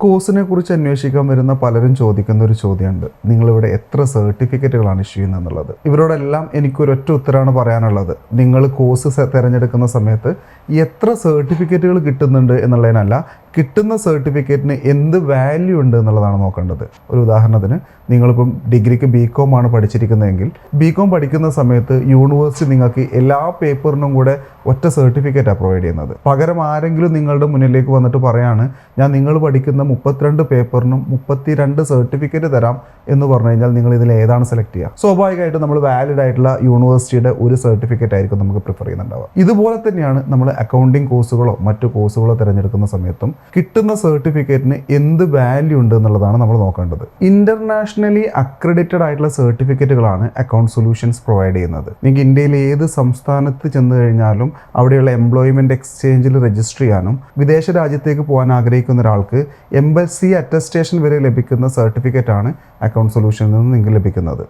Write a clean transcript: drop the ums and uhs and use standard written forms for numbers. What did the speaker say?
കോഴ്സിനെ കുറിച്ച് അന്വേഷിക്കാൻ വരുന്ന പലരും ചോദിക്കുന്ന ഒരു ചോദ്യമുണ്ട്, നിങ്ങളിവിടെ എത്ര സർട്ടിഫിക്കറ്റുകളാണ് ഇഷ്യൂ ചെയ്യുന്നത് എന്നുള്ളത്. ഇവരോടെല്ലാം എനിക്കൊരൊറ്റ ഉത്തരമാണ് പറയാനുള്ളത്. നിങ്ങൾ കോഴ്സ് തിരഞ്ഞെടുക്കുന്ന സമയത്ത് എത്ര സർട്ടിഫിക്കറ്റുകൾ കിട്ടുന്നുണ്ട് എന്നുള്ളതിനല്ല, കിട്ടുന്ന സർട്ടിഫിക്കറ്റിന് എന്ത് വാല്യൂ ഉണ്ട് എന്നുള്ളതാണ് നോക്കേണ്ടത്. ഒരു ഉദാഹരണത്തിന്, നിങ്ങളിപ്പം ഡിഗ്രിക്ക് BCom ആണ് പഠിച്ചിരിക്കുന്നതെങ്കിൽ BCom പഠിക്കുന്ന സമയത്ത് യൂണിവേഴ്സിറ്റി നിങ്ങൾക്ക് എല്ലാ പേപ്പറിനും കൂടെ ഒറ്റ സർട്ടിഫിക്കറ്റാണ് പ്രൊവൈഡ് ചെയ്യുന്നത്. പകരം ആരെങ്കിലും നിങ്ങളുടെ മുന്നിലേക്ക് വന്നിട്ട് പറയാണ്, ഞാൻ നിങ്ങൾ പഠിക്കുന്ന 32 പേപ്പറിനും 32 സർട്ടിഫിക്കറ്റ് തരാം എന്ന് പറഞ്ഞു കഴിഞ്ഞാൽ നിങ്ങൾ ഇതിൽ ഏതാണ് സെലക്ട് ചെയ്യുക? സ്വാഭാവികമായിട്ടും നമ്മൾ വാലിഡ് ആയിട്ടുള്ള യൂണിവേഴ്സിറ്റിയുടെ ഒരു സർട്ടിഫിക്കറ്റ് ആയിരിക്കും നമുക്ക് പ്രിഫർ ചെയ്യുന്നുണ്ടാവുക. ഇതുപോലെ തന്നെയാണ് നമ്മൾ അക്കൗണ്ടിങ് കോഴ്സുകളോ മറ്റു കോഴ്സുകളോ തിരഞ്ഞെടുക്കുന്ന സമയത്തും കിട്ടുന്ന സർട്ടിഫിക്കറ്റിന് എന്ത് വാല്യൂ ഉണ്ട് എന്നുള്ളതാണ് നമ്മൾ നോക്കേണ്ടത്. ഇന്റർനാഷണലി അക്രഡിറ്റഡ് ആയിട്ടുള്ള സർട്ടിഫിക്കറ്റുകളാണ് അക്കൗണ്ട് സൊല്യൂഷൻസ് പ്രൊവൈഡ് ചെയ്യുന്നത്. നിങ്ങൾക്ക് ഇന്ത്യയിൽ ഏത് സംസ്ഥാനത്ത് ചെന്ന് കഴിഞ്ഞാലും അവിടെയുള്ള എംപ്ലോയ്മെന്റ് എക്സ്ചേഞ്ചിൽ രജിസ്റ്റർ ചെയ്യാനും വിദേശ രാജ്യത്തേക്ക് പോകാൻ ആഗ്രഹിക്കുന്ന ഒരാൾക്ക് എംബസി അറ്റസ്റ്റേഷൻ വരെ ലഭിക്കുന്ന സർട്ടിഫിക്കറ്റ് ആണ് അക്കൗണ്ട് സൊല്യൂഷനിൽ നിന്ന് നിങ്ങൾക്ക് ലഭിക്കുന്നത്.